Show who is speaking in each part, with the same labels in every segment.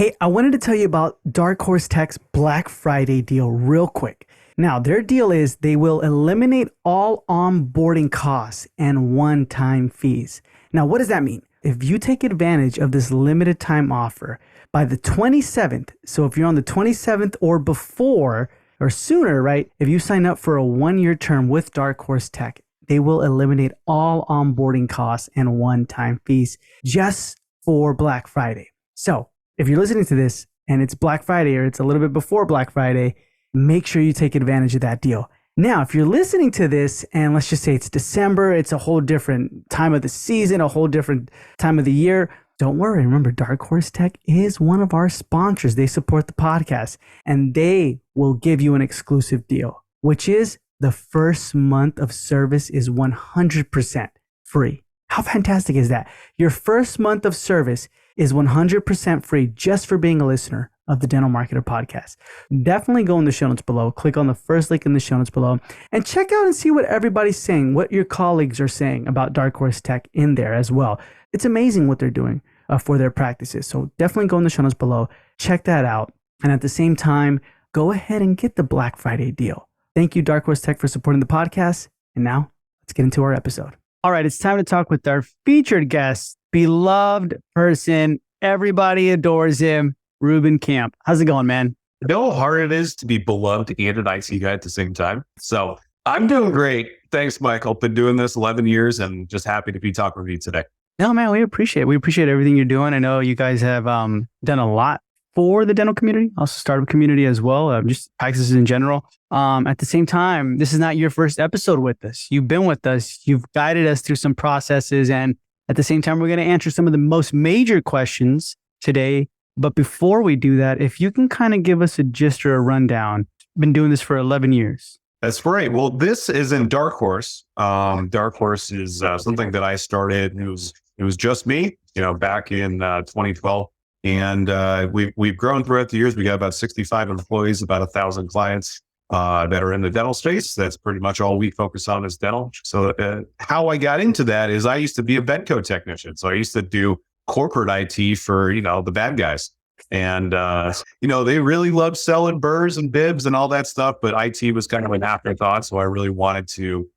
Speaker 1: Hey, I wanted to tell you about Darkhorse Tech's Black Friday deal real quick. Now, their deal is they will eliminate all onboarding costs and one-time fees. Now, what does that mean? If you take advantage of this limited time offer by the 27th, so if you're on the 27th or before or sooner, right? If you sign up for a 1-year term with Darkhorse Tech, they will eliminate all onboarding costs and one-time fees just for Black Friday. So if you're listening to this and it's Black Friday or it's a little bit before Black Friday, make sure you take advantage of that deal. Now, if you're listening to this and let's just say it's December, it's a whole different time of the season, a whole different time of the year, don't worry. Remember, Darkhorse Tech is one of our sponsors. They support the podcast and they will give you an exclusive deal, which is the first month of service is 100% free. How fantastic is that? Your first month of service is 100% free just for being a listener of the Dental Marketer podcast. Definitely go in the show notes below, click on the first link in the show notes below, and check out and see what everybody's saying, what your colleagues are saying about Darkhorse Tech in there as well. It's amazing what they're doing for their practices. So definitely go in the show notes below, check that out. And at the same time, go ahead and get the Black Friday deal. Thank you, Darkhorse Tech, for supporting the podcast. And now let's get into our episode. All right, it's time to talk with our featured guest, beloved person. Everybody adores him, Reuben Kamp. How's it going, man?
Speaker 2: You know how hard it is to be beloved and an IT guy at the same time. So I'm doing great. Thanks, Michael. Been doing this 11 years and just happy to be talking with you today.
Speaker 1: No, man, we appreciate it. We appreciate everything you're doing. I know you guys have done a lot for the dental community, also startup community as well, just practices in general. At the same time, this is not your first episode with us. You've been with us. You've guided us through some processes. And at the same time, we're going to answer some of the most major questions today. But before we do that, if you can kind of give us a gist or a rundown, been doing this for 11 years.
Speaker 2: That's right. Well, this is in Darkhorse. Darkhorse is something that I started. It was just me, back in 2012. And we've grown throughout the years. We got about 65 employees, about 1,000 clients that are in the dental space. That's pretty much all we focus on is dental. So how I got into that is I used to be a Benco technician. So I used to do corporate IT for, the bad guys. And, they really loved selling burrs and bibs and all that stuff. But IT was kind of an afterthought. So I really wanted to,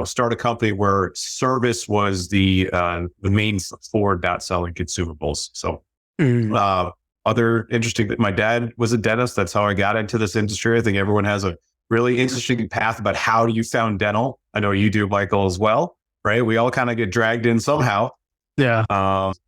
Speaker 2: start a company where service was the main for not selling consumables. So other interesting, my dad was a dentist. That's how I got into this industry. I think everyone has a really interesting path about how you found dental. I know you do, Michael, as well, right? We all kind of get dragged in somehow.
Speaker 1: Yeah.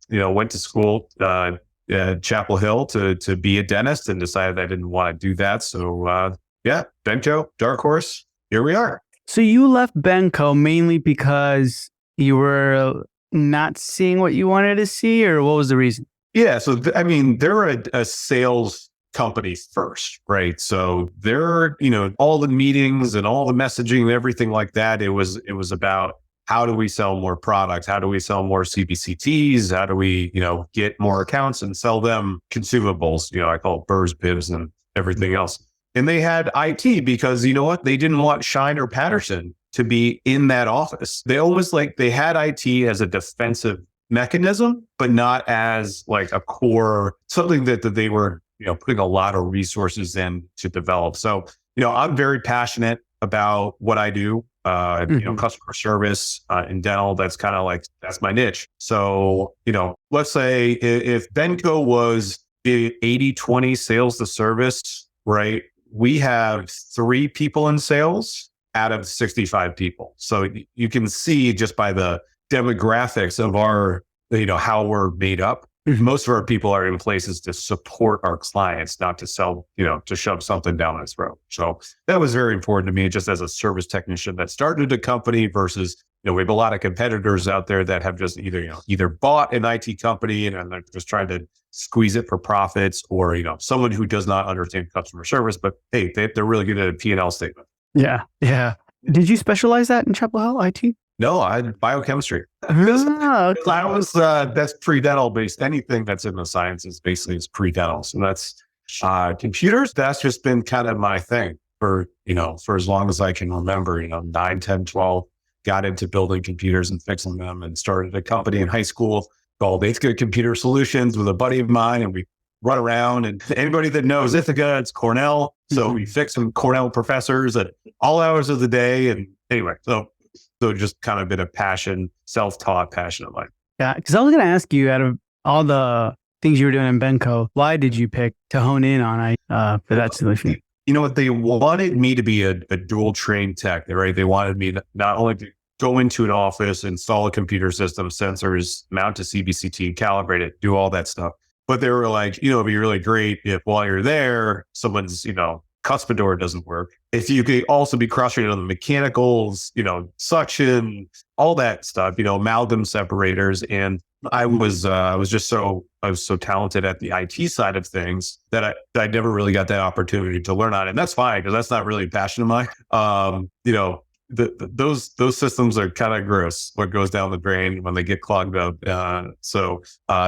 Speaker 2: Went to school, Chapel Hill to be a dentist and decided I didn't want to do that. So Benco, Darkhorse, here we are.
Speaker 1: So you left Benco mainly because you were not seeing what you wanted to see, or what was the reason?
Speaker 2: Yeah. So, they're a sales company first, right? So they're, all the meetings and all the messaging and everything like that. It was about how do we sell more products? How do we sell more CBCTs? How do we, get more accounts and sell them consumables? I call it burrs, bibs, and everything else. And they had IT because they didn't want Shine or Patterson to be in that office. They always they had IT as a defensive mechanism, but not as like a core, something that they were, putting a lot of resources in to develop. So, I'm very passionate about what I do, customer service in dental. That's kind of that's my niche. So, let's say if Benco was 80-20 sales to service, right? We have 3 people in sales out of 65 people. So you can see just by the demographics of our, how we're made up. Most of our people are in places to support our clients, not to sell, to shove something down their throat. So that was very important to me, just as a service technician that started a company versus, we have a lot of competitors out there that have just either bought an IT company and they're just trying to squeeze it for profits, or, someone who does not understand customer service, but hey, they're really good at a P&L statement.
Speaker 1: Yeah. Yeah. Did you specialize that in Chapel Hill, IT?
Speaker 2: No, I had biochemistry.
Speaker 1: Okay.
Speaker 2: I was, that's pre-dental based. Anything that's in the sciences basically is pre-dental. So that's computers. That's just been kind of my thing for as long as I can remember, 9, 10, 12, got into building computers and fixing them and started a company in high school called 8th Grade Computer Solutions with a buddy of mine. And we run around, and anybody that knows Ithaca, it's Cornell. So we fix some Cornell professors at all hours of the day. And anyway, so just kind of been a passion, self-taught passion of mine.
Speaker 1: Yeah, because I was going to ask you, out of all the things you were doing in Benco, why did you pick to hone in on for that solution?
Speaker 2: You know what? They wanted me to be a dual trained tech, right? They wanted me not only to go into an office, install a computer system, sensors, mount to CBCT, calibrate it, do all that stuff. But they were like, it'd be really great if while you're there, someone's, cuspidor doesn't work. If you could also be cross-trained on the mechanicals, suction, all that stuff, amalgam separators. And I was so talented at the IT side of things that I never really got that opportunity to learn on it. And that's fine, because that's not really a passion of mine. Those systems are kind of gross, what goes down the drain when they get clogged up. So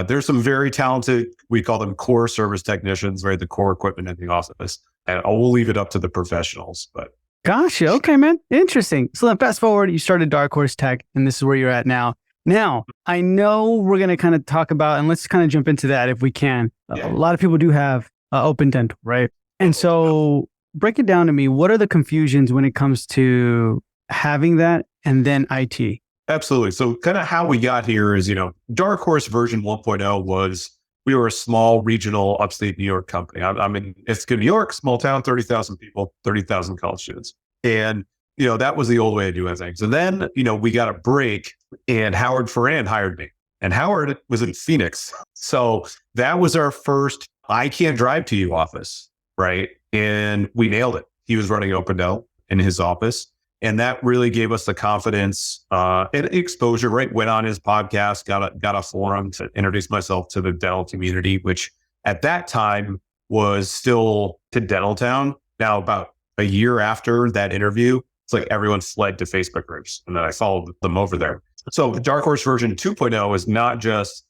Speaker 2: there's some very talented, we call them core service technicians, right? The core equipment in the office. And I will leave it up to the professionals. But
Speaker 1: gotcha. Okay, man. Interesting. So then fast forward, you started Darkhorse Tech, and this is where you're at now. Now, I know we're going to kind of talk about, and let's kind of jump into that if we can. A lot of people do have open dental, right? And so break it down to me. What are the confusions when it comes to having that and then IT?
Speaker 2: Absolutely. So kind of how we got here is, Darkhorse version 1.0 was, we were a small regional upstate New York company. I'm in Ithaca, New York, small town, 30,000 people, 30,000 college students. And, that was the old way of doing things. And then, we got a break, and Howard Ferrand hired me. And Howard was in Phoenix. So that was our first I can't drive to you office, right? And we nailed it. He was running OpenDental in his office. And that really gave us the confidence and exposure, right? Went on his podcast, got a forum to introduce myself to the dental community, which at that time was still to Dental Town. Now, about a year after that interview, it's like everyone fled to Facebook groups, and then I followed them over there. So Darkhorse version 2.0 is not just,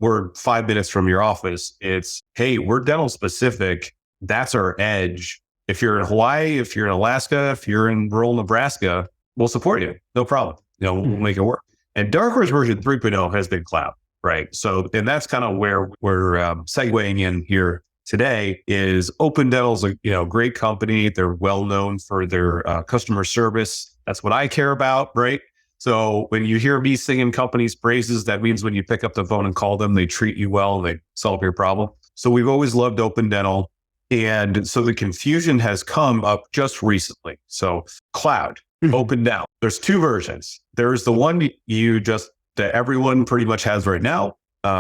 Speaker 2: we're 5 minutes from your office. It's, hey, we're dental specific. That's our edge. If you're in Hawaii, if you're in Alaska, if you're in rural Nebraska, we'll support you. No problem. We'll make it work. And Darkhorse version 3.0 has been cloud, right? So, and that's kind of where we're segueing in here today is OpenDental's a great company. They're well known for their customer service. That's what I care about, right? So when you hear me singing companies' praises, that means when you pick up the phone and call them, they treat you well and they solve your problem. So we've always loved OpenDental. And so the confusion has come up just recently. So cloud, OpenDental, there's two versions. There's the one that everyone pretty much has right now,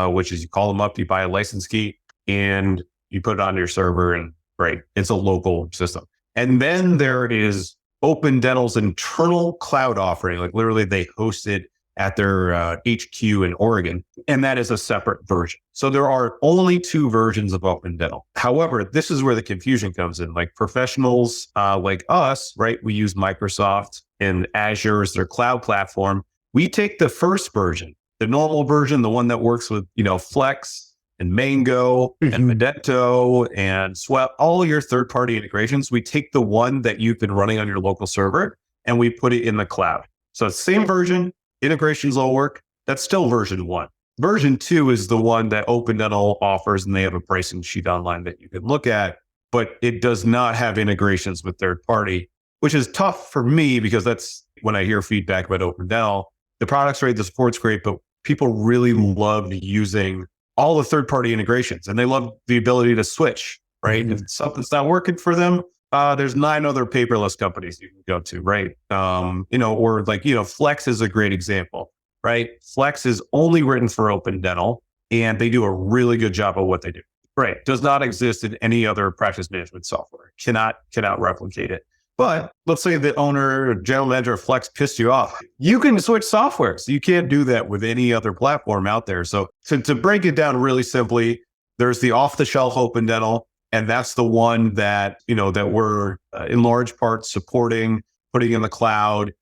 Speaker 2: which is you call them up, you buy a license key, and you put it on your server, and right, it's a local system. And then there is OpenDental's internal cloud offering, like literally they host it at their HQ in Oregon, and that is a separate version. So there are only two versions of OpenDental. However, this is where the confusion comes in. Like professionals like us, right? We use Microsoft and Azure as their cloud platform. We take the first version, the normal version, the one that works with, Flex and Mango and Medento and Swept, all your third-party integrations. We take the one that you've been running on your local server and we put it in the cloud. So it's the same version, integrations all work. That's still version 1. Version 2 is the one that OpenDental offers, and they have a pricing sheet online that you can look at, but it does not have integrations with third party, which is tough for me because that's when I hear feedback about OpenDental. The product's great, the support's great, but people really love using all the third-party integrations, and they love the ability to switch, right? If something's not working for them, there's 9 other paperless companies you can go to, right? Or like, Flex is a great example, right? Flex is only written for OpenDental, and they do a really good job of what they do, right? Does not exist in any other practice management software. Cannot replicate it. But let's say the owner or general manager of Flex pissed you off. You can switch software. So you can't do that with any other platform out there. So to break it down really simply, there's the off-the-shelf OpenDental, and that's the one that, that we're in large part supporting, putting in the cloud,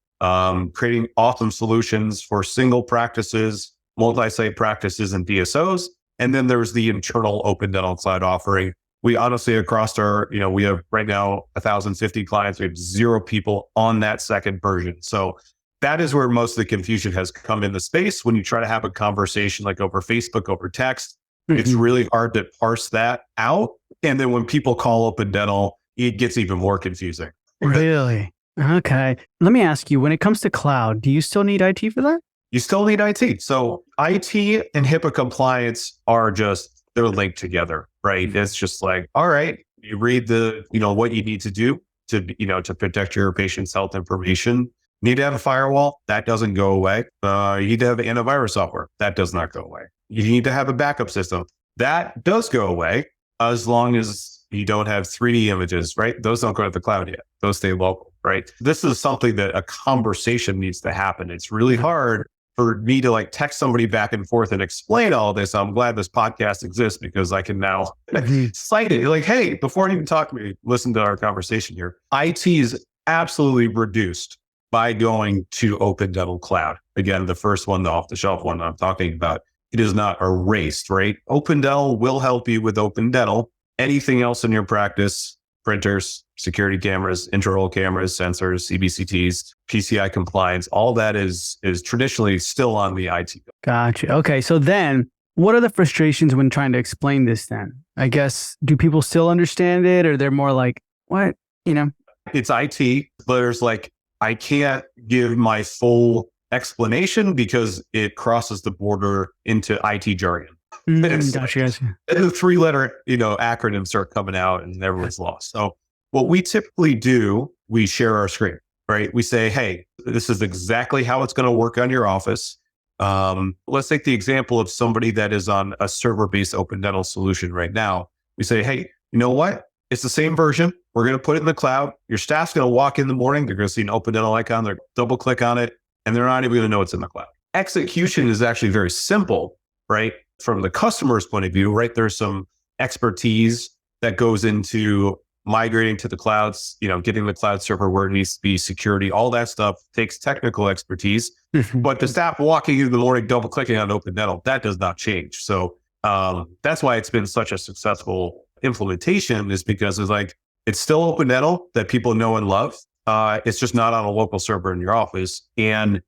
Speaker 2: creating awesome solutions for single practices, multi-site practices, and DSOs. And then there's the internal OpenDental cloud offering. We honestly, across our, we have right now 1,050 clients. We have 0 people on that second version. So that is where most of the confusion has come in the space. When you try to have a conversation like over Facebook, over text, It's really hard to parse that out. And then when people call open dental, it gets even more confusing.
Speaker 1: Really? Okay. Let me ask you, when it comes to cloud, do you still need IT for that?
Speaker 2: You still need IT. So IT and HIPAA compliance are they're linked together, right? It's just like, all right, you read what you need to do to protect your patient's health information. Need to have a firewall. That doesn't go away. You need to have antivirus software. That does not go away. You need to have a backup system. That does go away as long as you don't have 3D images, right? Those don't go to the cloud yet. Those stay local, right? This is something that a conversation needs to happen. It's really hard for me to text somebody back and forth and explain all this. I'm glad this podcast exists because I can now cite it. Hey, before you even talk to me, listen to our conversation here. IT is absolutely reduced by going to Open Dental Cloud. Again, the first one, the off-the-shelf one I'm talking about, it is not erased, right? Open Dental will help you with Open Dental. Anything else in your practice, printers, security cameras, intraoral cameras, sensors, CBCTs, PCI compliance, all that is traditionally still on the IT.
Speaker 1: Gotcha. Okay. So then what are the frustrations when trying to explain this then? I guess, do people still understand it or they're more like, what?
Speaker 2: It's IT, but there's I can't give my full explanation because it crosses the border into IT jargon.
Speaker 1: Gotcha.
Speaker 2: The 3-letter, acronyms start coming out and everyone's lost. So what we typically do, we share our screen, right? We say, hey, this is exactly how it's going to work on your office. Let's take the example of somebody that is on a server-based Open Dental solution right now. We say, hey, you know what? It's the same version. We're going to put it in the cloud. Your staff's going to walk in the morning. They're going to see an Open Dental icon. They're double click on it, and they're not even going to know it's in the cloud. Execution is actually very simple, right? From the customer's point of view, right? There's some expertise that goes into migrating to the clouds, getting the cloud server where it needs to be, security, all that stuff takes technical expertise. But the staff walking in the morning, double clicking on Open Dental, that does not change. So that's why it's been such a successful implementation, is because it's still Open Dental that people know and love. It's just not on a local server in your office. And,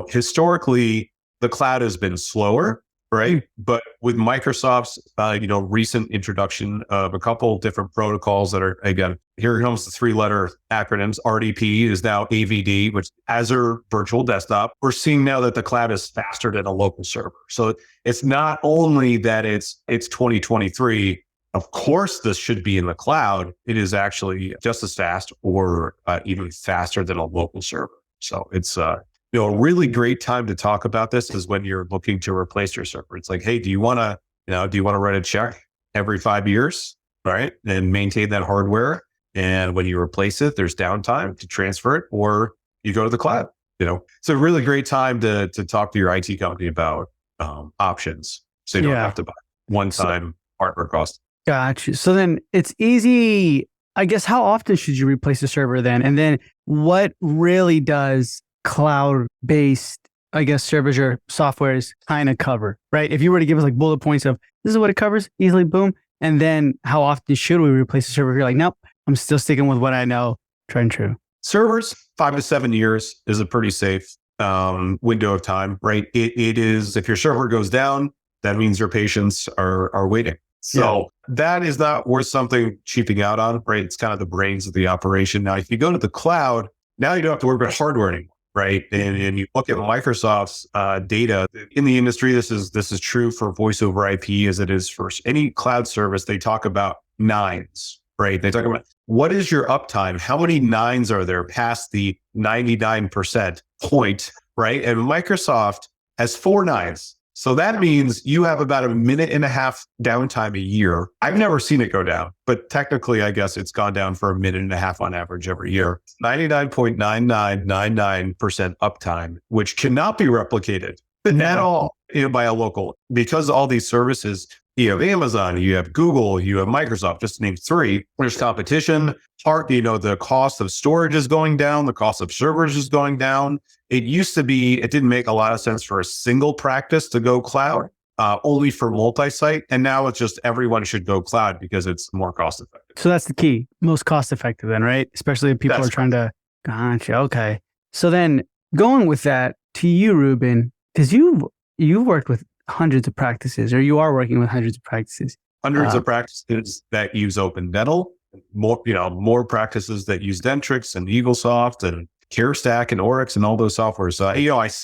Speaker 2: historically, the cloud has been slower. Right. But with Microsoft's, recent introduction of a couple of different protocols that are, again, here comes the 3-letter acronyms. RDP is now AVD, which Azure Virtual Desktop. We're seeing now that the cloud is faster than a local server. So it's not only that it's 2023. Of course, this should be in the cloud. It is actually just as fast or even faster than a local server. So it's a really great time to talk about this is when you're looking to replace your server. It's hey, do you want to write a check every 5 years, right? And maintain that hardware. And when you replace it, there's downtime to transfer it, or you go to the cloud. It's a really great time to talk to your IT company about options. So you don't have to buy one-time hardware cost.
Speaker 1: Gotcha. So then it's easy. I guess, how often should you replace the server then? And then what really does cloud-based, I guess, servers or softwares kind of cover, right? If you were to give us bullet points of this is what it covers, easily, boom. And then how often should we replace the server? If you're nope, I'm still sticking with what I know, tried and true.
Speaker 2: Servers, 5 to 7 years is a pretty safe window of time, right? It is, if your server goes down, that means your patients are waiting. So that is not worth something cheaping out on, right? It's kind of the brains of the operation. Now, if you go to the cloud, now you don't have to worry about hardware anymore. Right. And you look at Microsoft's data in the industry. This is true for voice over IP as it is for any cloud service. They talk about nines, right? They talk about what is your uptime? How many nines are there past the 99% point, right? And Microsoft has 4 nines. So that means you have about a minute and a half downtime a year. I've never seen it go down, but technically, I guess it's gone down for a minute and a half on average every year. 99.9999% uptime, which cannot be replicated at all by a local. Because all these services, you have Amazon, you have Google, you have Microsoft, just to name 3. There's competition. The cost of storage is going down. The cost of servers is going down. It used to be, it didn't make a lot of sense for a single practice to go cloud, only for multi-site. And now it's just everyone should go cloud because it's more cost effective.
Speaker 1: So that's the key. Most cost effective then, right? Especially if people are trying to, gotcha. Okay. So then going with that to you, Reuben, because you've worked with hundreds of practices, or you are working with hundreds of practices.
Speaker 2: Hundreds of practices that use Open Dental, more practices that use Dentrix and EagleSoft and CareStack and Oryx and all those softwares. So,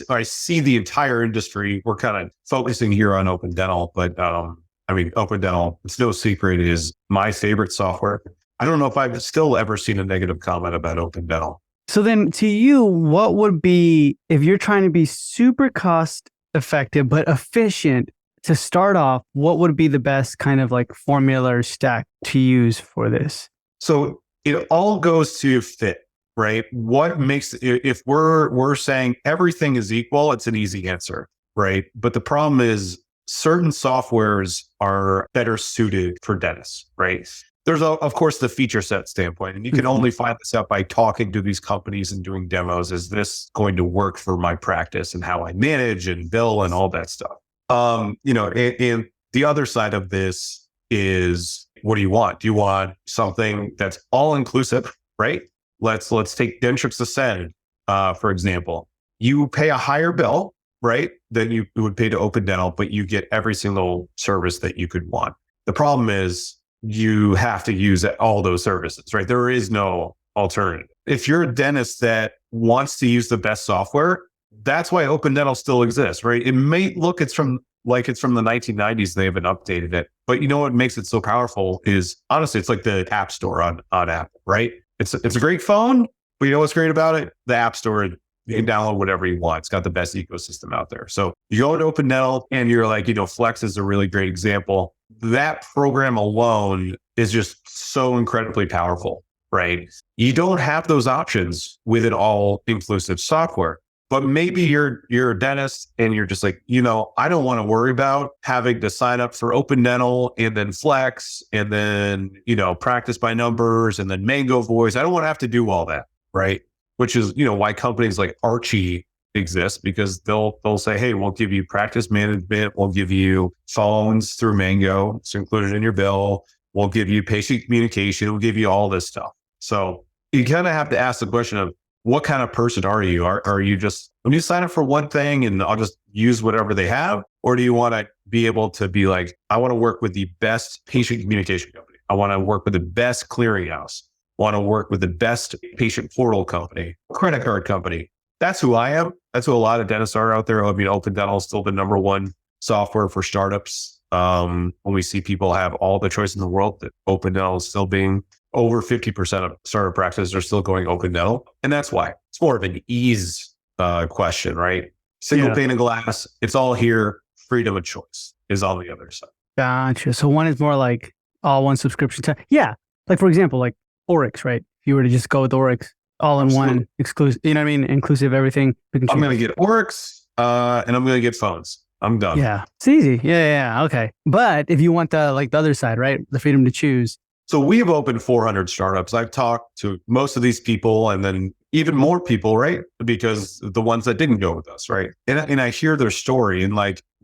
Speaker 2: I see the entire industry. We're kind of focusing here on Open Dental, but Open Dental, it's no secret, is my favorite software. I don't know if I've still ever seen a negative comment about Open Dental.
Speaker 1: So then to you, what would be, if you're trying to be super cost effective but efficient to start off, what would be the best kind of like formula or stack to use for this?
Speaker 2: So it all goes to fit, right? What makes, if we're saying everything is equal, it's an easy answer, right? But the problem is certain softwares are better suited for dentists, right? There's, of course, the feature set standpoint, and you can only find this out by talking to these companies and doing demos. Is this going to work for my practice and how I manage and bill and all that stuff? And the other side of this is, what do you want? Do you want something that's all inclusive, right? Let's take Dentrix Ascend, for example. You pay a higher bill, right, than you would pay to Open Dental, but you get every single service that you could want. The problem is you have to use all those services, right? There is no alternative. If you're a dentist that wants to use the best software, that's why Open Dental still exists, right? It may look it's from the 1990s. They haven't updated it, but you know what makes it so powerful is, honestly, it's like the App Store on Apple, right? It's a great phone, but you know what's great about it? The App Store. You can download whatever you want. It's got the best ecosystem out there. So you go to Open Dental and you're like, Flex is a really great example. That program alone is just so incredibly powerful, right? You don't have those options with an all-inclusive software. But maybe you're a dentist and you're just like, I don't want to worry about having to sign up for Open Dental and then Flex and then, practice by numbers and then Mango Voice. I don't want to have to do all that, right? Which is, why companies like Archie exist, because they'll say, hey, we'll give you practice management. We'll give you phones through Mango. It's included in your bill. We'll give you patient communication. We'll give you all this stuff. So you kind of have to ask the question of, what kind of person are you? Are you just, when you sign up for one thing and I'll just use whatever they have? Or do you want to be able to be like, I want to work with the best patient communication company. I want to work with the best clearinghouse. I want to work with the best patient portal company, credit card company. That's who I am. That's who a lot of dentists are out there. Open Dental is still the number one software for startups. When we see people have all the choice in the world, that Open Dental is still being over 50% of startup practices are still going Open Dental. And that's why it's more of an ease question, right? Single pane of glass. It's all here. Freedom of choice is on the other side.
Speaker 1: Gotcha. So one is more like all one subscription. Yeah. Like, for example, like Oryx, right? If you were to just go with Oryx, all in one, exclusive, inclusive, everything.
Speaker 2: I'm going to get Oryx and I'm going to get phones. I'm done.
Speaker 1: Yeah. It's easy. Yeah. Okay. But if you want the other side, right? The freedom to choose.
Speaker 2: So we have opened 400 startups. I've talked to most of these people and then even more people, right? Because the ones that didn't go with us, right? And I hear their story. And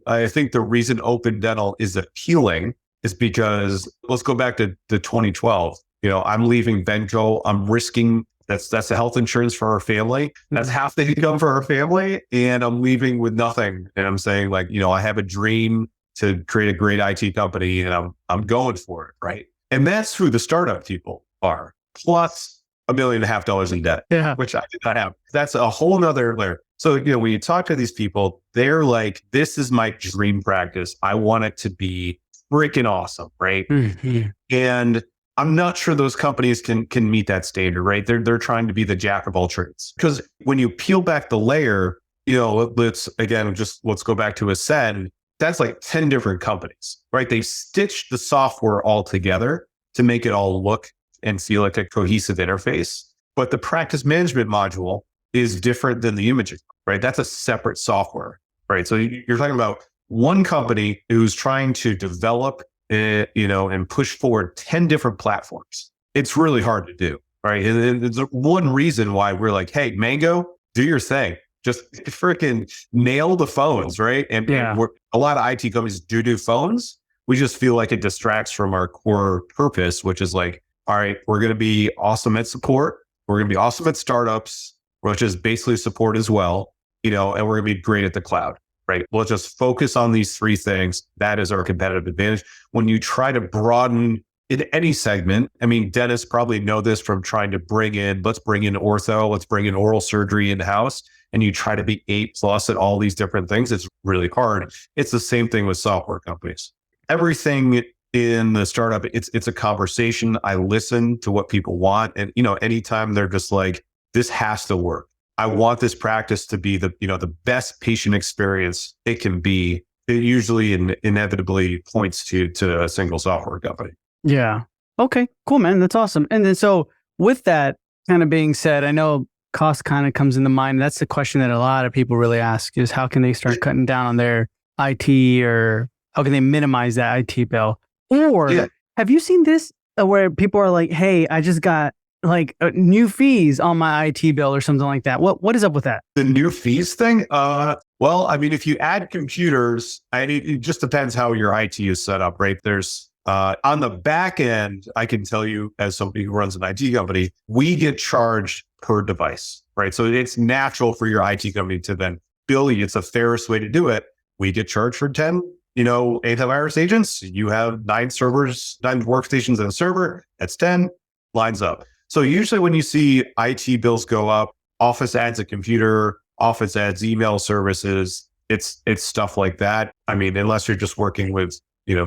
Speaker 2: I think the reason Open Dental is appealing is because, let's go back to 2012. I'm leaving Benco. I'm risking, that's the health insurance for our family. That's half the income for our family. And I'm leaving with nothing. And I'm saying I have a dream to create a great IT company and I'm going for it, right? And that's who the startup people are, plus $1.5 million in debt, which I did not have. That's a whole nother layer. So, when you talk to these people, they're like, this is my dream practice. I want it to be freaking awesome, right? Mm-hmm. And I'm not sure those companies can meet that standard, right? They're trying to be the jack of all trades. Because when you peel back the layer, let's go back to Ascend. That's like 10 different companies, right? They stitched the software all together to make it all look and feel like a cohesive interface. But the practice management module is different than the imaging, right? That's a separate software, right? So you're talking about one company who's trying to develop, and push forward 10 different platforms. It's really hard to do, right? And there's one reason why we're like, hey, Mango, do your thing. Just freaking nail the phones, right? And a lot of IT companies do phones. We just feel like it distracts from our core purpose, which is like, all right, we're going to be awesome at support. We're going to be awesome at startups, which is basically support as well, and we're going to be great at the cloud, right? We'll just focus on these three things. That is our competitive advantage. When you try to broaden in any segment, I mean, dentists probably know this from trying to let's bring in ortho, let's bring in oral surgery in-house, and you try to be A+ at all these different things. It's really hard. It's the same thing with software companies. Everything in the startup, it's a conversation. I listen to what people want. And, anytime they're just like, this has to work. I want this practice to be the best patient experience it can be. It usually inevitably points to a single software company.
Speaker 1: Yeah. Okay, cool, man. That's awesome. And then so with that kind of being said, I know cost kind of comes into mind. That's the question that a lot of people really ask is how can they start cutting down on their IT or how can they minimize that IT bill? Or have you seen this where people are like, hey, I just got like new fees on my IT bill or something like that. What is up with that?
Speaker 2: The new fees thing? Well, I mean, if you add computers, it just depends how your IT is set up, right? There's on the back end, I can tell you as somebody who runs an IT company, we get charged per device, right? So it's natural for your IT company to then bill you. It's the fairest way to do it. We get charged for 10, antivirus agents. You have 9 servers, 9 workstations in a server. That's 10, lines up. So usually when you see IT bills go up, Office adds a computer, Office adds email services, it's stuff like that. I mean, unless you're just working with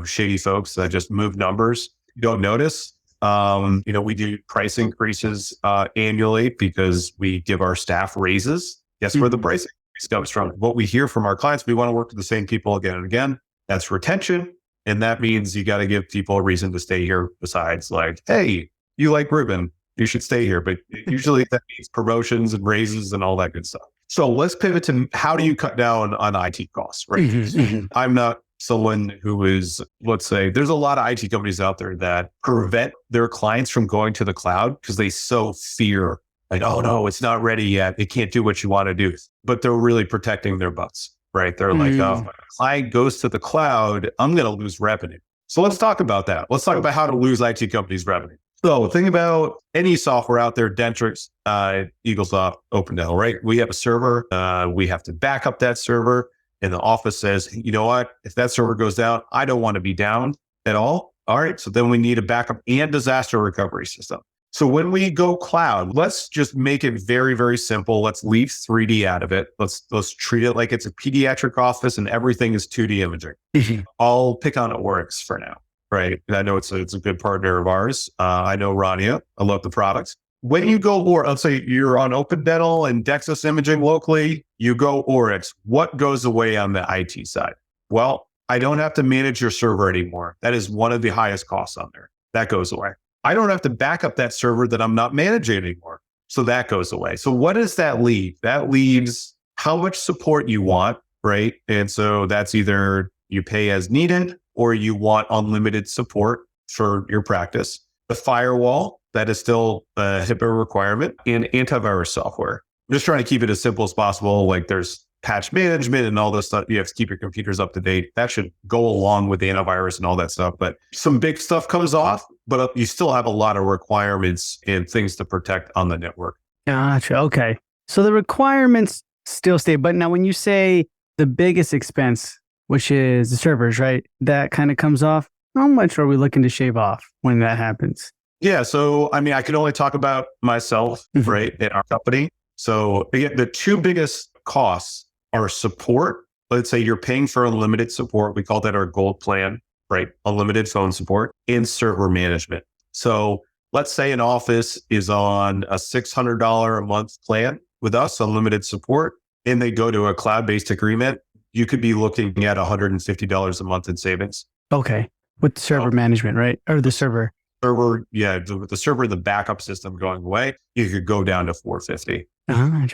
Speaker 2: shady folks that just move numbers, you don't notice. We do price increases annually because we give our staff raises. Guess where the price increase comes from? What we hear from our clients, we want to work with the same people again and again. That's retention. And that means you got to give people a reason to stay here besides like, hey, you like Reuben, you should stay here. But usually that means promotions and raises and all that good stuff. So let's pivot to how do you cut down on IT costs, right? I'm not someone who is, let's say, there's a lot of IT companies out there that prevent their clients from going to the cloud because they so fear, like, oh no, it's not ready yet. It can't do what you want to do. But they're really protecting their butts, right? They're like, oh, if my client goes to the cloud, I'm going to lose revenue. So let's talk about that. Let's talk about how to lose IT companies' revenue. So think about any software out there, Dentrix, Eaglesoft, OpenDell, right? We have a server. We have to back up that server. And the office says, you know what? If that server goes down, I don't want to be down at all. All right. So then we need a backup and disaster recovery system. So when we go cloud, let's just make it very, very simple. Let's leave 3D out of it. Let's treat it like it's a pediatric office and everything is 2D imaging. I'll pick on Oryx for now, right? And I know it's a good partner of ours. I know Rania. I love the products. When you go, or let's say you're on OpenDental and Dexus Imaging locally, you go Oryx. What goes away on the IT side? Well, I don't have to manage your server anymore. That is one of the highest costs on there. That goes away. I don't have to back up that server that I'm not managing anymore. So that goes away. So what does that leave? That leaves how much support you want, right? And so that's either you pay as needed or you want unlimited support for your practice. The firewall, that is still a HIPAA requirement, and antivirus software. I'm just trying to keep it as simple as possible. Like there's patch management and all this stuff. You have to keep your computers up to date. That should go along with the antivirus and all that stuff. But some big stuff comes off, but you still have a lot of requirements and things to protect on the network.
Speaker 1: Gotcha. Okay. So the requirements still stay. But now when you say the biggest expense, which is the servers, right? That kind of comes off. How much are we looking to shave off when that happens?
Speaker 2: Yeah. So, I mean, I can only talk about myself, right, in our company. So again, the 2 biggest costs are support. Let's say you're paying for unlimited support. We call that our gold plan, right? Unlimited phone support and server management. So let's say an office is on a $600 a month plan with us, unlimited support, and they go to a cloud-based agreement. You could be looking at $150 a month in savings.
Speaker 1: Okay. With the server management, right? Or the server.
Speaker 2: The server, the backup system going away, you could go down to $450.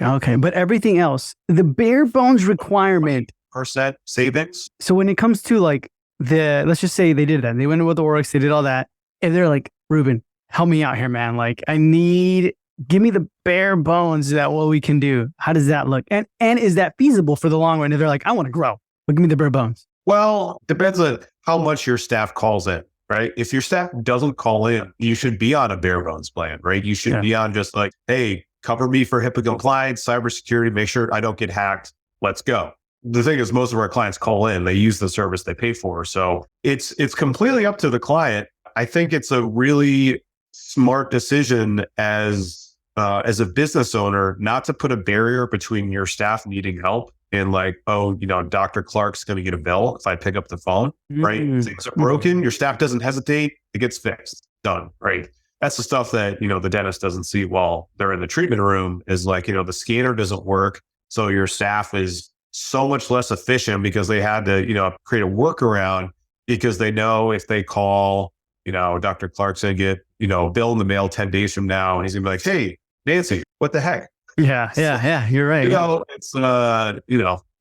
Speaker 1: Okay. But everything else, the bare bones requirement.
Speaker 2: % savings.
Speaker 1: So when it comes to like let's just say they did that. They went with Oryx, they did all that. And they're like, Reuben, help me out here, man. Like give me the bare bones that what we can do. How does that look? And is that feasible for the long run? And they're like, I want to grow, but give me the bare bones.
Speaker 2: Well, depends on how much your staff calls in, right? If your staff doesn't call in, you should be on a bare bones plan, right? You should be on just like, hey, cover me for HIPAA compliance, cybersecurity, make sure I don't get hacked. Let's go. the thing is, most of our clients call in, they use the service they pay for. So it's completely up to the client. I think it's a really smart decision as a business owner, not to put a barrier between your staff needing help and like, oh, Dr. Clark's going to get a bill if I pick up the phone, right? Things are broken. Your staff doesn't hesitate. It gets fixed. Done, right? That's the stuff that, the dentist doesn't see while they're in the treatment room is like, the scanner doesn't work. So your staff is so much less efficient because they had to, create a workaround because they know if they call, Dr. Clark's going to get, a bill in the mail 10 days from now. And he's going to be like, hey, Nancy, what the heck?
Speaker 1: Yeah. You're right.
Speaker 2: It's,
Speaker 1: And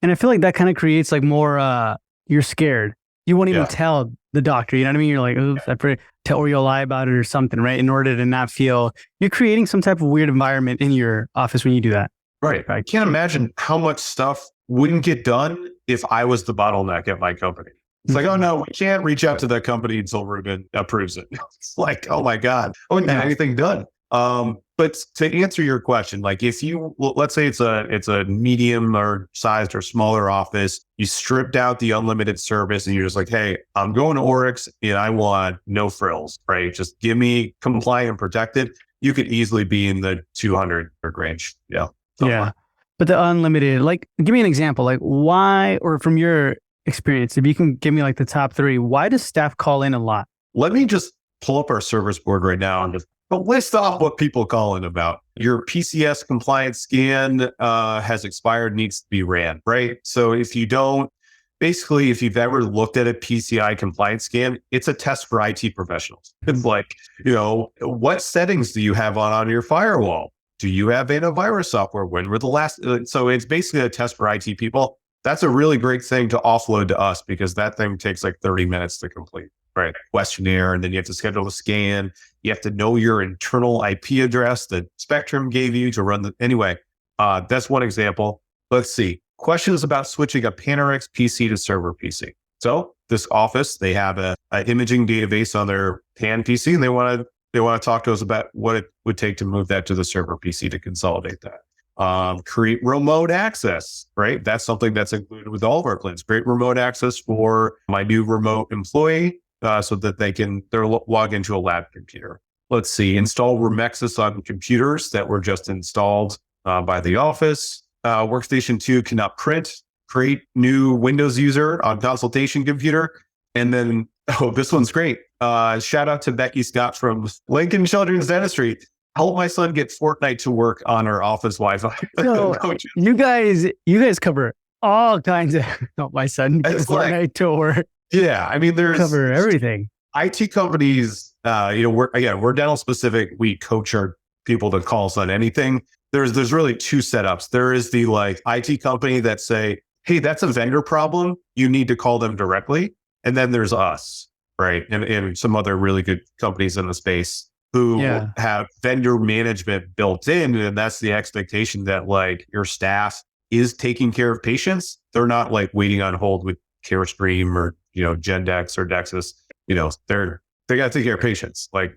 Speaker 1: I feel like that kind of creates like more, you're scared. You won't even tell the doctor, you know what I mean? You're like, oops, or you'll lie about it or something, right? In order to not feel, you're creating some type of weird environment in your office when you do that.
Speaker 2: Right. I can't imagine how much stuff wouldn't get done if I was the bottleneck at my company. It's like, oh no, we can't reach out to that company until Reuben approves it. It's like, oh my God, I wouldn't get anything done. But to answer your question, like let's say it's a medium or sized or smaller office, you stripped out the unlimited service and you're just like, hey, I'm going to Oryx and I want no frills, right? Just give me compliant and protected. You could easily be in the 200 range. Yeah.
Speaker 1: Yeah. But the unlimited, like, give me an example, like why, or from your experience, if you can give me like the top 3, why does staff call in a lot?
Speaker 2: Let me just pull up our service board right now and just list off what people call in about. Your PCS compliance scan has expired, needs to be ran, right? So if you've ever looked at a PCI compliance scan, it's a test for IT professionals. It's like, what settings do you have on your firewall? Do you have antivirus software? When were the last? So it's basically a test for IT people. That's a really great thing to offload to us because that thing takes like 30 minutes to complete, right? Questionnaire, and then you have to schedule a scan. You have to know your internal IP address that Spectrum gave you to run anyway, that's one example. Let's see. Questions about switching a Panorix PC to server PC. So this office, they have an imaging database on their PAN PC, and they want to talk to us about what it would take to move that to the server PC to consolidate that. Create remote access, right? That's something that's included with all of our plans. Create remote access for my new remote employee so that they're log into a lab computer. Let's see, install Remexis on computers that were just installed by the office. Workstation 2 cannot print. Create new Windows user on consultation computer. And then, this one's great. Shout out to Becky Scott from Lincoln Children's Dentistry. Help my son get Fortnite to work on our office Wi-Fi.
Speaker 1: So you guys cover all kinds of help my son get Fortnite to work.
Speaker 2: Yeah, I mean,
Speaker 1: cover everything.
Speaker 2: IT companies. We're dental specific. We coach our people to call us on anything. There's really 2 setups. There is the like IT company that say, hey, that's a vendor problem. You need to call them directly. And then there's us, right? And some other really good companies in the space who have vendor management built in. And that's the expectation that like your staff is taking care of patients. They're not like waiting on hold with CareStream or, Gendex or Dexis. They got to take care of patients, like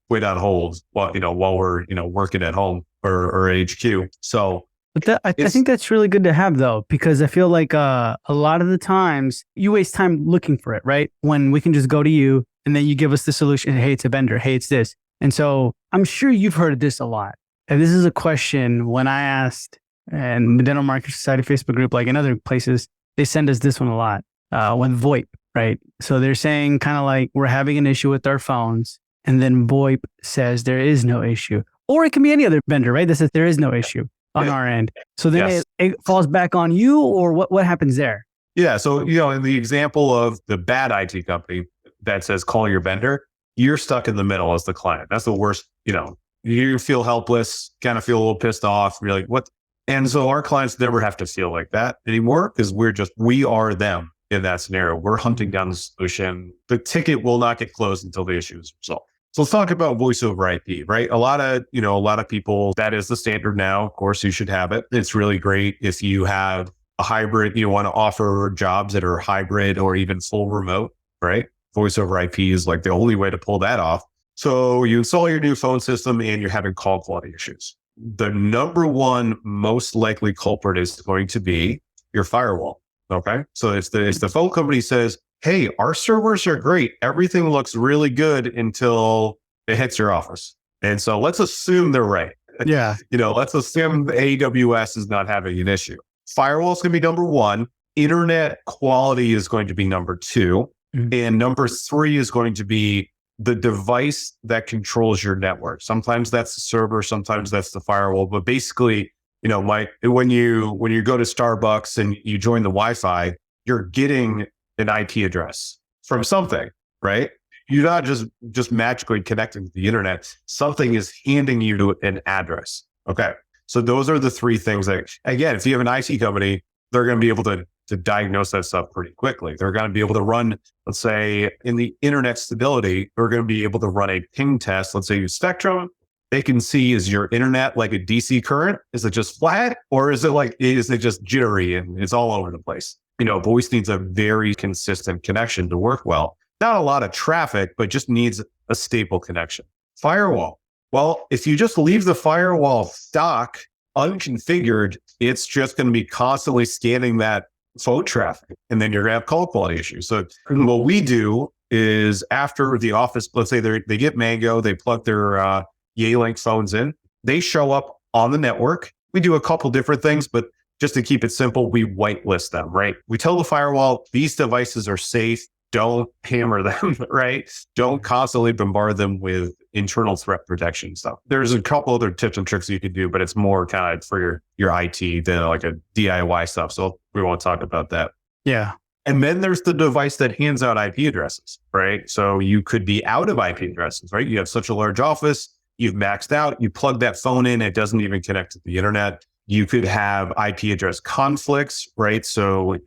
Speaker 2: wait on hold while we're, working at home or at HQ. So
Speaker 1: but I think that's really good to have though, because I feel like a lot of the times you waste time looking for it, right? When we can just go to you and then you give us the solution. Hey, it's a vendor. Hey, it's this. And so I'm sure you've heard this a lot. And this is a question when I asked, and the Dental Market Society Facebook group, like in other places, they send us this one a lot, when VoIP, right? So they're saying kind of like we're having an issue with our phones. And then VoIP says there is no issue. Or it can be any other vendor, right? That says there is no issue on our end. So then it falls back on you, or what happens there?
Speaker 2: Yeah. So, in the example of the bad IT company that says call your vendor, you're stuck in the middle as the client. That's the worst. You feel helpless, kind of feel a little pissed off. You're like, what? And so our clients never have to feel like that anymore because we are them in that scenario. We're hunting down the solution. The ticket will not get closed until the issue is resolved. So let's talk about voice over IP, right? A lot of people, that is the standard now. Of course, you should have it. It's really great if you have a hybrid, you want to offer jobs that are hybrid or even full remote, right? Voice over IP is like the only way to pull that off. So you install your new phone system and you're having call quality issues. The number one most likely culprit is going to be your firewall. Okay. So if the phone company says, hey, our servers are great, everything looks really good until it hits your office. And so let's assume they're right.
Speaker 1: Yeah.
Speaker 2: Let's assume AWS is not having an issue. Firewall is going to be number one. Internet quality is going to be number two.
Speaker 1: Mhm.
Speaker 2: And number three is going to be the device that controls your network. Sometimes that's the server, sometimes that's the firewall. But basically, when you go to Starbucks and you join the Wi-Fi, you're getting an IP address from something, right? You're not just magically connecting to the internet. Something is handing you to an address. Okay. So those are the three things that, again, if you have an IT company, they're going to be able to diagnose that stuff pretty quickly. They're going to be able to run, let's say, in the internet stability, they're going to be able to run a ping test. Let's say use Spectrum. They can see, is your internet like a DC current? Is it just flat? Or is it just jittery and it's all over the place? Voice needs a very consistent connection to work well. Not a lot of traffic, but just needs a stable connection. Firewall. Well, if you just leave the firewall stock unconfigured, it's just going to be constantly scanning that phone traffic, and then you're going to have call quality issues. So what we do is after the office, let's say they get Mango, they plug their Yealink phones in, they show up on the network. We do a couple different things, but just to keep it simple, we whitelist them, right? We tell the firewall, these devices are safe. Don't hammer them, right? Don't constantly bombard them with internal threat protection stuff. There's a couple other tips and tricks you can do, but it's more kind of for your IT than like a DIY stuff. So we won't talk about that.
Speaker 1: Yeah.
Speaker 2: And then there's the device that hands out IP addresses, right? So you could be out of IP addresses, right? You have such a large office, you've maxed out, you plug that phone in, it doesn't even connect to the internet. You could have IP address conflicts, right? So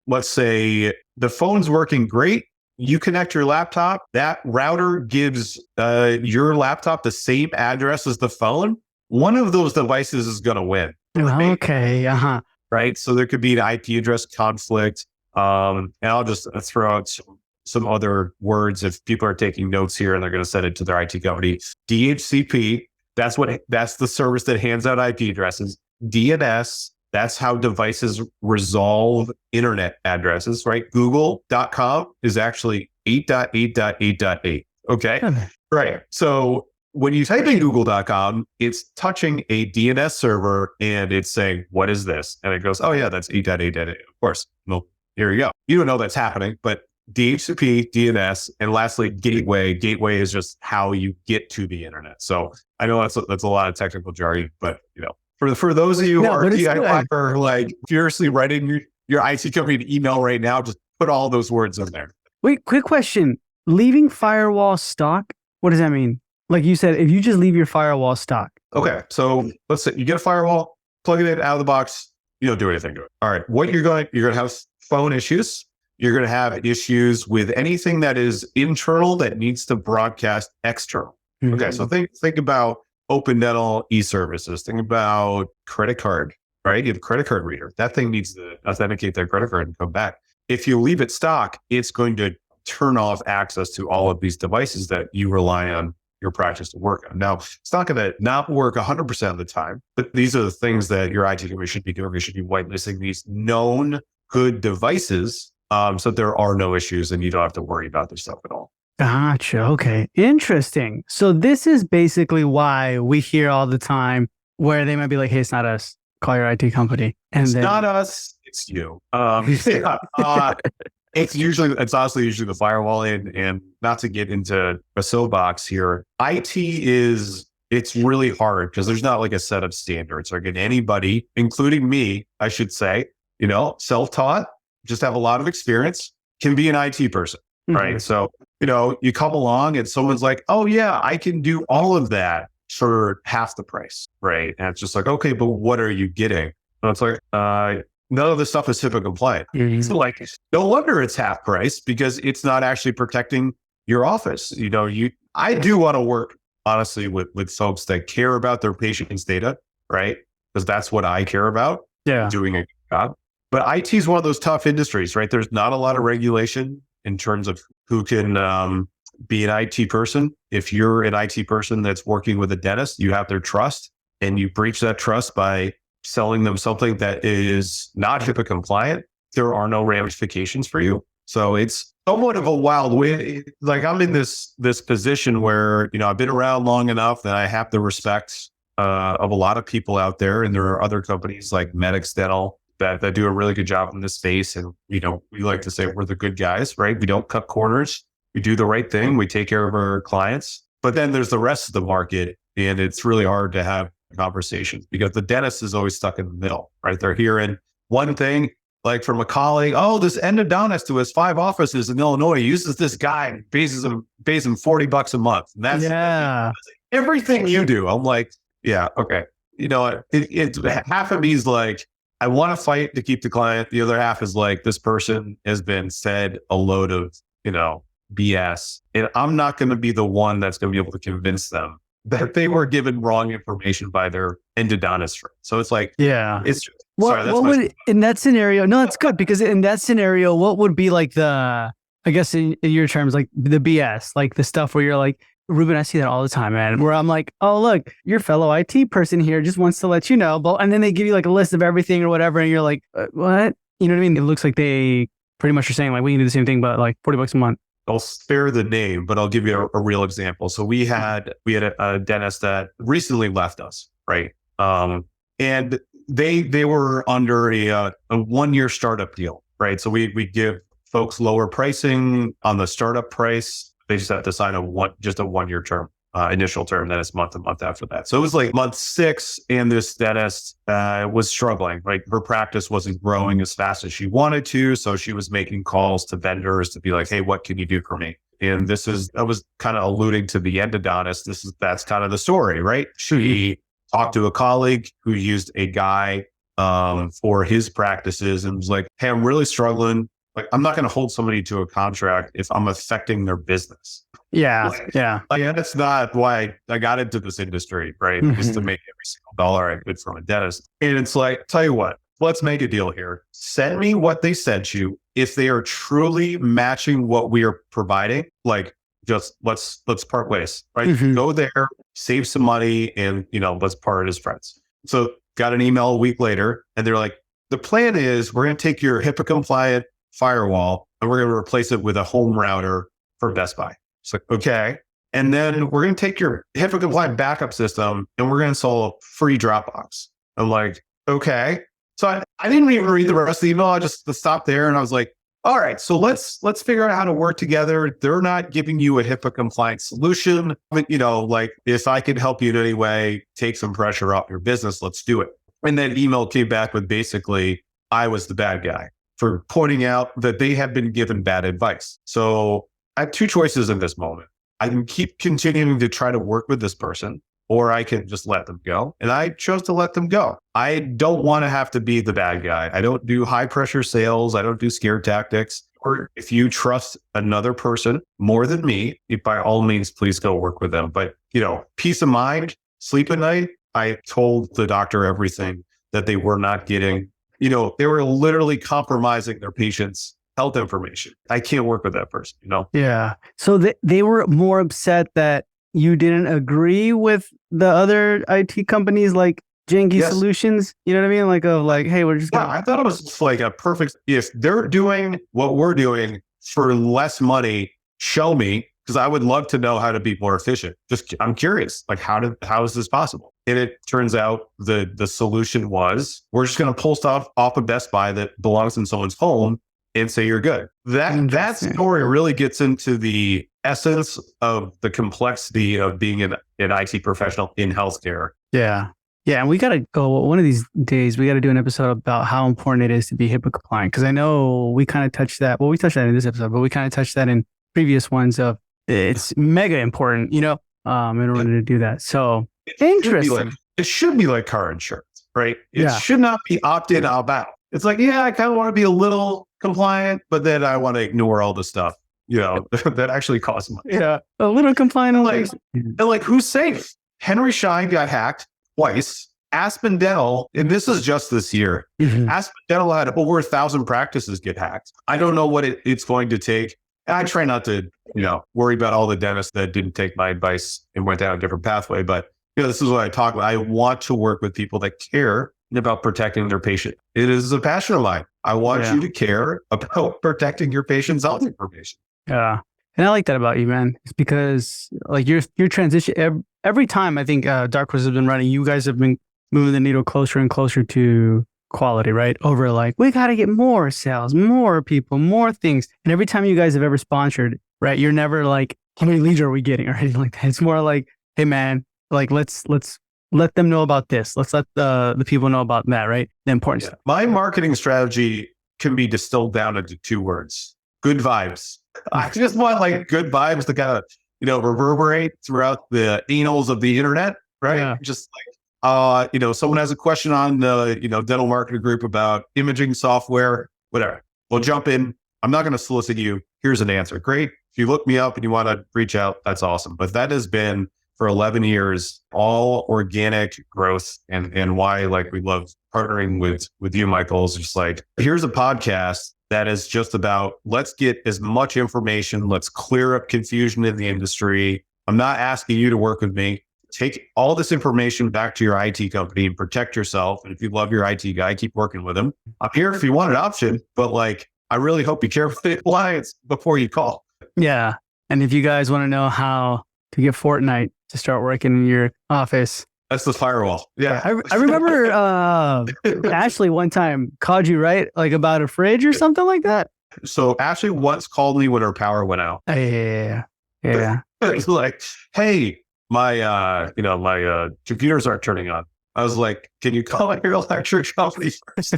Speaker 2: let's say the phone's working great. You connect your laptop. That router gives your laptop the same address as the phone. One of those devices is going to win. Right?
Speaker 1: Okay. Uh-huh.
Speaker 2: Right. So there could be an IP address conflict. And I'll just throw out some other words if people are taking notes here and they're going to send it to their IT company. DHCP. That's the service that hands out IP addresses. DNS. That's how devices resolve internet addresses, right? Google.com is actually 8.8.8.8. Okay. Right. So when you type in google.com, it's touching a DNS server and it's saying, what is this? And it goes, oh yeah, that's 8.8.8. Of course. Well, here you go. You don't know that's happening, but DHCP, DNS, and lastly, gateway. Gateway is just how you get to the internet. So I know that's a lot of technical jargon, but for those of you who are DIY or like furiously writing your IT company an email right now, just put all those words in there.
Speaker 1: Wait, quick question. Leaving firewall stock, what does that mean? Like you said, if you just leave your firewall stock.
Speaker 2: Okay. So let's say you get a firewall, plug it in out of the box, you don't do anything to it. All right. You're going to have phone issues. You're going to have issues with anything that is internal that needs to broadcast external. Mm-hmm. Okay. So think about open dental e-services. Think about credit card, right? You have a credit card reader. That thing needs to authenticate their credit card and come back. If you leave it stock, it's going to turn off access to all of these devices that you rely on your practice to work on. Now, it's not going to not work 100% of the time, but these are the things that your IT company should be doing. They should be whitelisting these known good devices so there are no issues and you don't have to worry about this stuff at all.
Speaker 1: Gotcha. Okay. Interesting. So this is basically why we hear all the time where they might be like, hey, it's not us. Call your IT company. And
Speaker 2: it's not us. It's you. It's honestly usually the firewall and not to get into a soapbox here. It's really hard because there's not like a set of standards. Like anybody, including me, I should say, self-taught, just have a lot of experience, can be an IT person, right? Mm-hmm. So, you come along and someone's like, oh yeah, I can do all of that for half the price, right? And it's just like, okay, but what are you getting? And it's like, none of this stuff is HIPAA compliant. Mm-hmm. So like, no wonder it's half price because it's not actually protecting your office. I do want to work honestly with folks that care about their patients' data, right? Because that's what I care about.
Speaker 1: Yeah,
Speaker 2: doing a good job. But IT is one of those tough industries, right? There's not a lot of regulation in terms of who can be an IT person. If you're an IT person that's working with a dentist, you have their trust and you breach that trust by selling them something that is not HIPAA compliant. there are no ramifications for you. So it's somewhat of a wild way. Like I'm in this position where, I've been around long enough that I have the respect of a lot of people out there. And there are other companies like Medix Dental that do a really good job in this space. And, we like to say we're the good guys, right? We don't cut corners. We do the right thing. We take care of our clients. But then there's the rest of the market. And it's really hard to have conversations because the dentist is always stuck in the middle, right? They're hearing one thing, like from a colleague, oh, this endodontist who has 5 offices in Illinois uses this guy and pays him $40 a month. And that's everything you do. I'm like, yeah, okay. It's half of me is like, I want to fight to keep the client. The other half is like, this person has been said a load of, BS. And I'm not going to be the one that's going to be able to convince them that they were given wrong information by their endodontist friend. So it's like, it's
Speaker 1: what would in that scenario? No, that's good because in that scenario, what would be like I guess in your terms, like the BS, like the stuff where you're like, Reuben, I see that all the time, man. Where I'm like, oh look, your fellow IT person here just wants to let you know, but and then they give you like a list of everything or whatever, and you're like, what? You know what I mean? It looks like they pretty much are saying like we can do the same thing, but like $40 a month.
Speaker 2: I'll spare the name, but I'll give you a real example. So we had a dentist that recently left us, right? And they were under a 1-year startup deal, right? So we give folks lower pricing on the startup price. They just have to sign a 1-year term, initial term, then it's month to month after that. So it was like month 6, and this dentist was struggling, right? Her practice wasn't growing as fast as she wanted to. So she was making calls to vendors to be like, hey, what can you do for me? And I was kind of alluding to the endodontist. That's kind of the story, right? She talked to a colleague who used a guy for his practices and was like, hey, I'm really struggling. Like, I'm not going to hold somebody to a contract if I'm affecting their business.
Speaker 1: Yeah.
Speaker 2: That's not why I got into this industry, right? Just to make every single dollar I could from a dentist. And it's like, tell you what, let's make a deal here. Send me what they sent you. If they are truly matching what we are providing, like just let's part ways, right? Go there, save some money, and let's part as friends. So got an email a week later, and they're like, the plan is we're going to take your HIPAA compliant firewall and we're going to replace it with a home router for Best Buy. It's like, okay. And then we're going to take your HIPAA compliant backup system and we're going to install a free Dropbox. I'm like, okay. So I didn't even read the rest of the email. I just stopped there and I was like, all right, so let's figure out how to work together. They're not giving you a HIPAA compliant solution. But, like if I can help you in any way, take some pressure off your business, let's do it. And then email came back with basically, I was the bad guy for pointing out that they had been given bad advice. So I have 2 choices in this moment. I can keep continuing to try to work with this person, or I can just let them go. And I chose to let them go. I don't want to have to be the bad guy. I don't do high pressure sales. I don't do scare tactics. Or if you trust another person more than me, by all means, please go work with them. But, peace of mind, sleep at night. I told the doctor everything that they were not getting. They were literally compromising their patients' health information. I can't work with that person,
Speaker 1: Yeah. So they were more upset that you didn't agree with the other IT companies like janky solutions. You know what I mean? Hey, we're just
Speaker 2: I thought it was just like a perfect, if they're doing what we're doing for less money, show me, because I would love to know how to be more efficient. I'm curious, like how is this possible? And it turns out the solution was, we're just going to pull stuff off of Best Buy that belongs in someone's home and say you're good. That story really gets into the essence of the complexity of being an IT professional in healthcare.
Speaker 1: Yeah. Yeah. And we got to go one of these days, we got to do an episode about how important it is to be HIPAA compliant. Because I know we kind of touched that. Well, we touched that in this episode, but we kind of touched that in previous ones of it's mega important, in order to do that. So interesting.
Speaker 2: It should be like car insurance, right? It should not be opt-in, opt-out. It's like, I kind of want to be a little compliant, but then I want to ignore all the stuff, that actually costs money.
Speaker 1: Yeah, a little compliant.
Speaker 2: And who's safe? Henry Schein got hacked twice. Aspen Dental, and this is just this year, Aspen Dental had over 1,000 practices get hacked. I don't know what it's going to take. And I try not to, worry about all the dentists that didn't take my advice and went down a different pathway. But, this is what I talk about. I want to work with people that care about protecting their patient. It is a passion of mine. I want you to care about protecting your patient's health information.
Speaker 1: Yeah. And I like that about you, man. It's because like your transition every time I think Darkhorse has been running, you guys have been moving the needle closer and closer to quality, right? Over like, we got to get more sales, more people, more things. And every time you guys have ever sponsored, right, you're never like, how many leads are we getting or anything like that. It's more like, hey man, like let's let them know about this. Let's let the people know about that, right? The importance.
Speaker 2: Yeah. My marketing strategy can be distilled down into 2 words: good vibes. I just want like good vibes to kind of, reverberate throughout the annals of the internet, right?
Speaker 1: Yeah.
Speaker 2: Just like, someone has a question on the, dental marketing group about imaging software, whatever. We'll jump in. I'm not going to solicit you. Here's an answer. Great. If you look me up and you want to reach out, that's awesome. But that has been for 11 years, all organic growth, and why like we love partnering with you, Michael, is just like, here's a podcast that is just about, let's get as much information. Let's clear up confusion in the industry. I'm not asking you to work with me. Take all this information back to your IT company and protect yourself. And if you love your IT guy, keep working with him. I'm here if you want an option, but like, I really hope you care for the clients before you call.
Speaker 1: Yeah. And if you guys want to know how to get Fortnite to start working in your office,
Speaker 2: that's the firewall. Yeah.
Speaker 1: I remember Ashley one time called you, right? Like about a fridge or something like that.
Speaker 2: So Ashley once called me when her power went out.
Speaker 1: Yeah.
Speaker 2: It's like, hey, my computers aren't turning on. I was like, can you call your electric company first?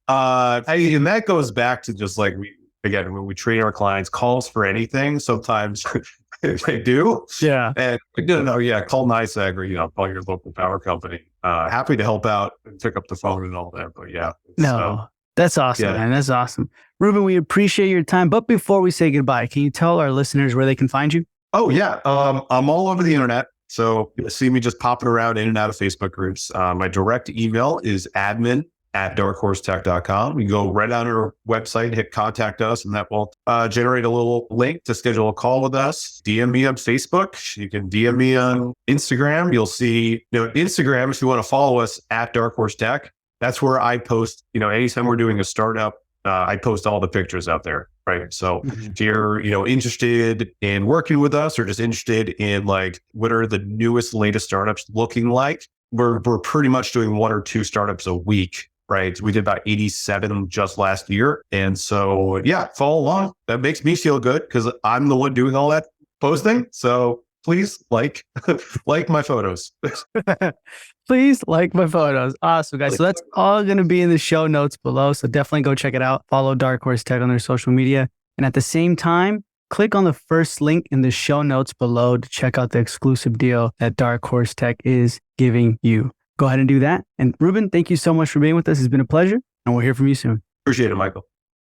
Speaker 2: And that goes back to just like, when we train our clients, calls for anything, sometimes they do.
Speaker 1: Yeah.
Speaker 2: And call NICEAG or, call your local power company. Happy to help out and pick up the phone and all that. But yeah.
Speaker 1: That's awesome, man. That's awesome. Reuben, we appreciate your time. But before we say goodbye, can you tell our listeners where they can find you?
Speaker 2: Oh, yeah. I'm all over the internet. So you'll see me just popping around in and out of Facebook groups. My direct email is admin@darkhorsetech.com. You can go right on our website, hit contact us, and that will generate a little link to schedule a call with us. DM me on Facebook. You can DM me on Instagram. You'll see, Instagram, if you want to follow us at Darkhorse Tech, that's where I post, anytime we're doing a startup, I post all the pictures out there. Right. So if you're, interested in working with us or just interested in like, what are the newest, latest startups looking like? We're pretty much doing 1 or 2 startups a week. Right. We did about 87 just last year. And so, yeah, follow along. That makes me feel good because I'm the one doing all that posting. So please like my photos.
Speaker 1: Please like my photos. Awesome, guys. So that's all going to be in the show notes below. So definitely go check it out. Follow Darkhorse Tech on their social media. And at the same time, click on the first link in the show notes below to check out the exclusive deal that Darkhorse Tech is giving you. Go ahead and do that. And Reuben, thank you so much for being with us. It's been a pleasure. And we'll hear from you soon.
Speaker 2: Appreciate it, Michael.